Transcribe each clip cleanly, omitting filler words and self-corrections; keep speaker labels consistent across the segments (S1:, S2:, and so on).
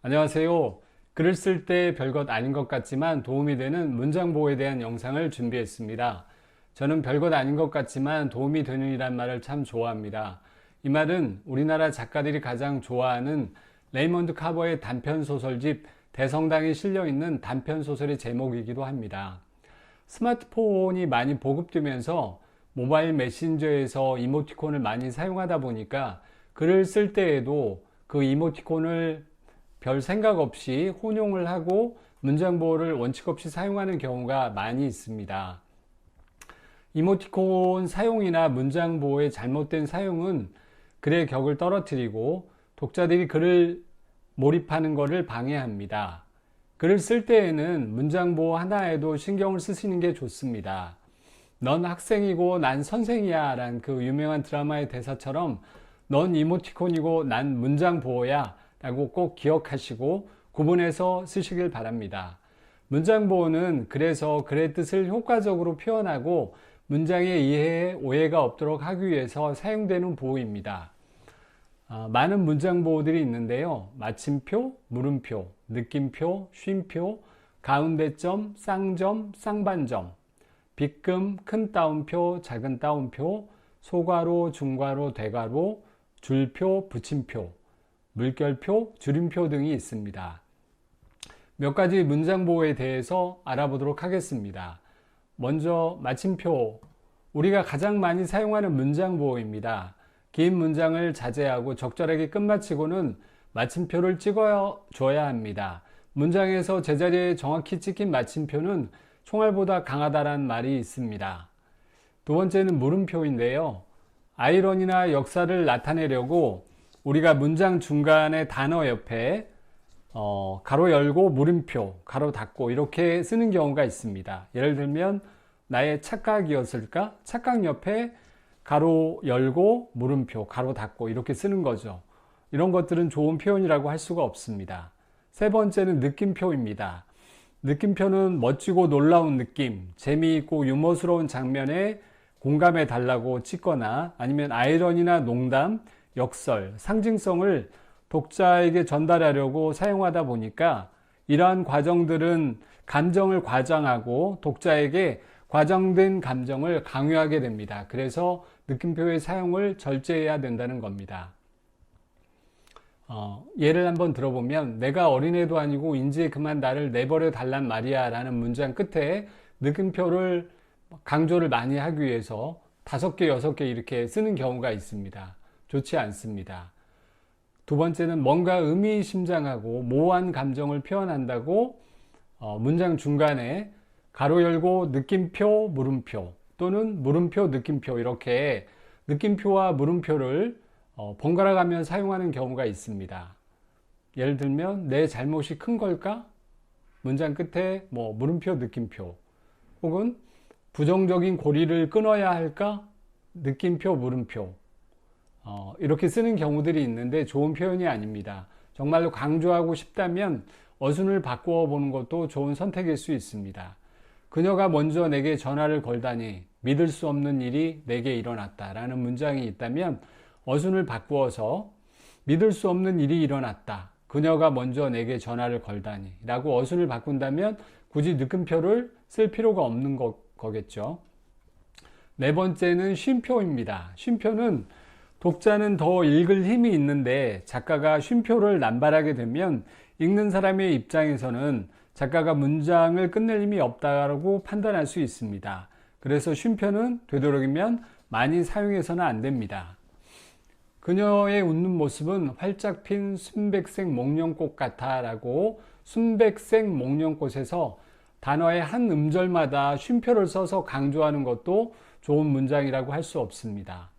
S1: 안녕하세요. 글을 쓸 때 별것 아닌 것 같지만 도움이 되는 문장 보호에 대한 영상을 준비했습니다. 저는 별것 아닌 것 같지만 도움이 되는 이란 말을 참 좋아합니다. 이 말은 우리나라 작가들이 가장 좋아하는 레이먼드 카버의 단편 소설집 대성당에 실려있는 단편 소설의 제목이기도 합니다. 스마트폰이 많이 보급되면서 모바일 메신저에서 이모티콘을 많이 사용하다 보니까 글을 쓸 때에도 그 이모티콘을 별 생각 없이 혼용을 하고 문장 보호를 원칙 없이 사용하는 경우가 많이 있습니다. 이모티콘 사용이나 문장 보호의 잘못된 사용은 글의 격을 떨어뜨리고 독자들이 글을 몰입하는 것을 방해합니다. 글을 쓸 때에는 문장 보호 하나에도 신경을 쓰시는 게 좋습니다. 넌 학생이고 난 선생이야 라는 그 유명한 드라마의 대사처럼 넌 이모티콘이고 난 문장 보호야 라고 꼭 기억하시고 구분해서 쓰시길 바랍니다. 문장 보호는 그래서 글의 뜻을 효과적으로 표현하고 문장의 이해에 오해가 없도록 하기 위해서 사용되는 보호입니다. 많은 문장 보호들이 있는데요. 마침표, 물음표, 느낌표, 쉼표, 가운데점, 쌍점, 쌍반점, 빗금, 큰 따옴표, 작은 따옴표, 소괄호, 중괄호, 대괄호, 줄표, 붙임표, 물결표, 줄임표 등이 있습니다. 몇 가지 문장 보호에 대해서 알아보도록 하겠습니다. 먼저 마침표, 우리가 가장 많이 사용하는 문장 보호입니다. 긴 문장을 자제하고 적절하게 끝마치고는 마침표를 찍어줘야 합니다. 문장에서 제자리에 정확히 찍힌 마침표는 총알보다 강하다는 말이 있습니다. 두 번째는 물음표인데요. 아이러니나 역사를 나타내려고 우리가 문장 중간에 단어 옆에 가로 열고 물음표, 가로 닫고 이렇게 쓰는 경우가 있습니다. 예를 들면 나의 착각이었을까? 착각 옆에 가로 열고 물음표, 가로 닫고 이렇게 쓰는 거죠. 이런 것들은 좋은 표현이라고 할 수가 없습니다. 세 번째는 느낌표입니다. 느낌표는 멋지고 놀라운 느낌, 재미있고 유머스러운 장면에 공감해 달라고 찍거나 아니면 아이러니나 농담, 역설, 상징성을 독자에게 전달하려고 사용하다 보니까 이러한 과정들은 감정을 과장하고 독자에게 과장된 감정을 강요하게 됩니다. 그래서 느낌표의 사용을 절제해야 된다는 겁니다. 예를 한번 들어보면 내가 어린애도 아니고 이제 그만 나를 내버려 달란 말이야 라는 문장 끝에 느낌표를 강조를 많이 하기 위해서 5개, 6개 이렇게 쓰는 경우가 있습니다. 좋지 않습니다. 두 번째는 뭔가 의미심장하고 모호한 감정을 표현한다고 문장 중간에 가로 열고 느낌표, 물음표 또는 물음표, 느낌표 이렇게 느낌표와 물음표를 번갈아 가며 사용하는 경우가 있습니다. 예를 들면 내 잘못이 큰 걸까? 문장 끝에 물음표, 느낌표 혹은 부정적인 고리를 끊어야 할까? 느낌표, 물음표 이렇게 쓰는 경우들이 있는데 좋은 표현이 아닙니다. 정말로 강조하고 싶다면 어순을 바꾸어 보는 것도 좋은 선택일 수 있습니다. 그녀가 먼저 내게 전화를 걸다니 믿을 수 없는 일이 내게 일어났다 라는 문장이 있다면 어순을 바꾸어서 믿을 수 없는 일이 일어났다. 그녀가 먼저 내게 전화를 걸다니 라고 어순을 바꾼다면 굳이 느낌표를 쓸 필요가 없는 거겠죠. 네 번째는 쉼표입니다. 쉼표는 독자는 더 읽을 힘이 있는데 작가가 쉼표를 남발하게 되면 읽는 사람의 입장에서는 작가가 문장을 끝낼 힘이 없다고 판단할 수 있습니다. 그래서 쉼표는 되도록이면 많이 사용해서는 안 됩니다. 그녀의 웃는 모습은 활짝 핀 순백색 목련꽃 같아 라고 순백색 목련꽃에서 단어의 한 음절마다 쉼표를 써서 강조하는 것도 좋은 문장이라고 할 수 없습니다.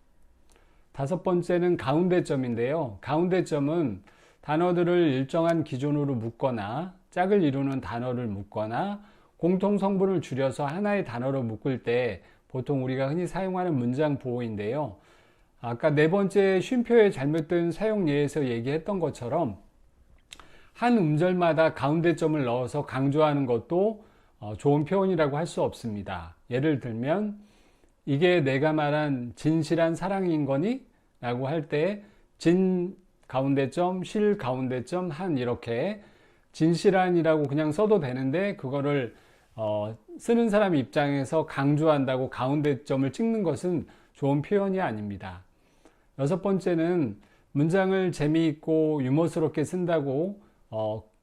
S1: 5번째는 가운데점인데요. 가운데점은 단어들을 일정한 기준으로 묶거나 짝을 이루는 단어를 묶거나 공통 성분을 줄여서 하나의 단어로 묶을 때 보통 우리가 흔히 사용하는 문장 보호인데요. 아까 네 번째 쉼표의 잘못된 사용 예에서 얘기했던 것처럼 한 음절마다 가운데점을 넣어서 강조하는 것도 좋은 표현이라고 할 수 없습니다. 예를 들면 이게 내가 말한 진실한 사랑인 거니? 라고 할 때 진 가운데점, 실 가운데점, 한 이렇게 진실한이라고 그냥 써도 되는데 그거를 쓰는 사람 입장에서 강조한다고 가운데점을 찍는 것은 좋은 표현이 아닙니다. 여섯 번째는 문장을 재미있고 유머스럽게 쓴다고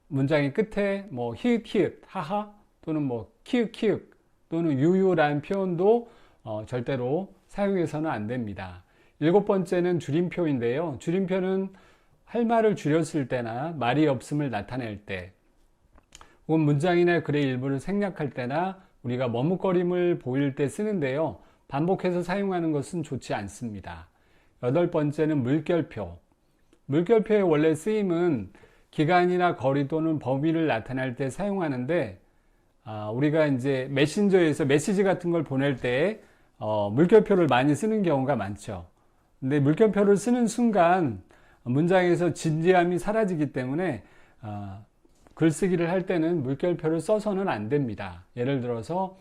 S1: 문장의 끝에 뭐 히읗 히읗 하하 또는 뭐 키읔 키읔 또는 유유라는 표현도 절대로 사용해서는 안 됩니다. 일곱 번째는 줄임표인데요. 줄임표는 할 말을 줄였을 때나 말이 없음을 나타낼 때 혹은 문장이나 글의 일부를 생략할 때나 우리가 머뭇거림을 보일 때 쓰는데요. 반복해서 사용하는 것은 좋지 않습니다. 여덟 번째는 물결표. 물결표의 원래 쓰임은 기간이나 거리 또는 범위를 나타낼 때 사용하는데 우리가 이제 메신저에서 메시지 같은 걸 보낼 때 물결표를 많이 쓰는 경우가 많죠. 근데 물결표를 쓰는 순간 문장에서 진지함이 사라지기 때문에 글쓰기를 할 때는 물결표를 써서는 안 됩니다. 예를 들어서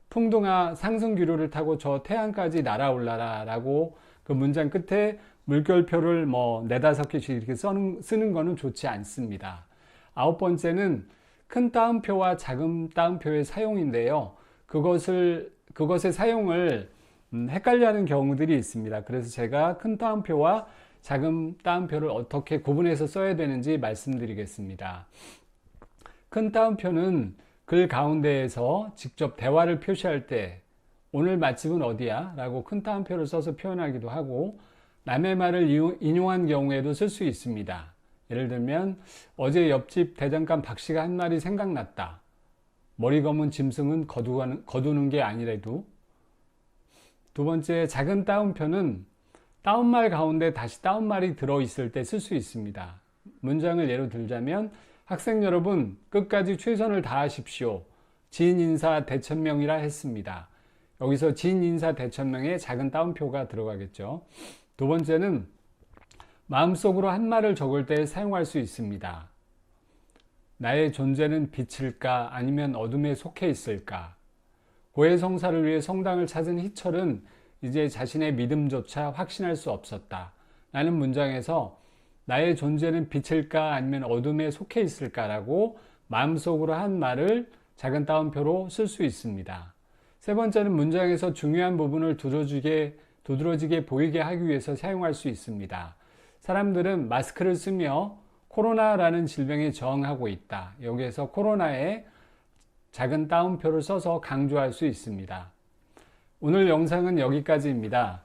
S1: 풍등아 상승기류를 타고 저 태안까지 날아올라라 라고 그 문장 끝에 물결표를 뭐 네다섯 개씩 이렇게 쓰는 거는 좋지 않습니다. 아홉 번째는 큰 따옴표와 작은 따옴표의 사용인데요. 그것의 사용을 헷갈려 하는 경우들이 있습니다. 그래서 제가 큰 따옴표와 작은 따옴표를 어떻게 구분해서 써야 되는지 말씀드리겠습니다. 큰 따옴표는 글 가운데에서 직접 대화를 표시할 때 오늘 맛집은 어디야? 라고 큰 따옴표를 써서 표현하기도 하고 남의 말을 인용한 경우에도 쓸 수 있습니다. 예를 들면 어제 옆집 대장간 박씨가 한 말이 생각났다. 머리 검은 짐승은 거두는 게 아니래도. 두 번째, 작은 따옴표는 따옴말 가운데 다시 따옴말이 들어있을 때 쓸 수 있습니다. 문장을 예로 들자면 학생 여러분 끝까지 최선을 다하십시오. 진인사 대천명이라 했습니다. 여기서 진인사 대천명에 작은 따옴표가 들어가겠죠. 두 번째는 마음속으로 한 말을 적을 때 사용할 수 있습니다. 나의 존재는 빛일까 아니면 어둠에 속해 있을까? 고해성사를 위해 성당을 찾은 희철은 이제 자신의 믿음조차 확신할 수 없었다. 라는 문장에서 나의 존재는 빛일까 아니면 어둠에 속해 있을까라고 마음속으로 한 말을 작은 따옴표로 쓸 수 있습니다. 세 번째는 문장에서 중요한 부분을 두드러지게 보이게 하기 위해서 사용할 수 있습니다. 사람들은 마스크를 쓰며 코로나라는 질병에 저항하고 있다. 여기에서 코로나에 작은 따옴표를 써서 강조할 수 있습니다. 오늘 영상은 여기까지입니다.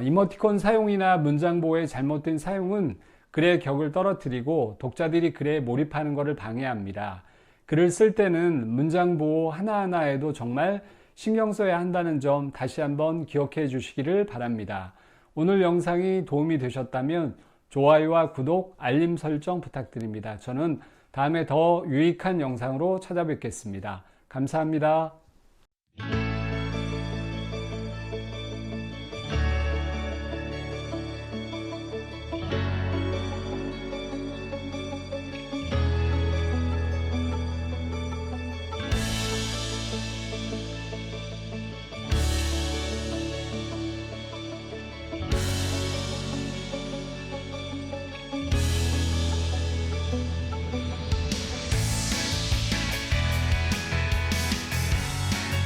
S1: 이모티콘 사용이나 문장 보호의 잘못된 사용은 글의 격을 떨어뜨리고 독자들이 글에 몰입하는 것을 방해합니다. 글을 쓸 때는 문장 보호 하나하나에도 정말 신경 써야 한다는 점 다시 한번 기억해 주시기를 바랍니다. 오늘 영상이 도움이 되셨다면 좋아요와 구독, 알림 설정 부탁드립니다. 저는 다음에 더 유익한 영상으로 찾아뵙겠습니다. 감사합니다.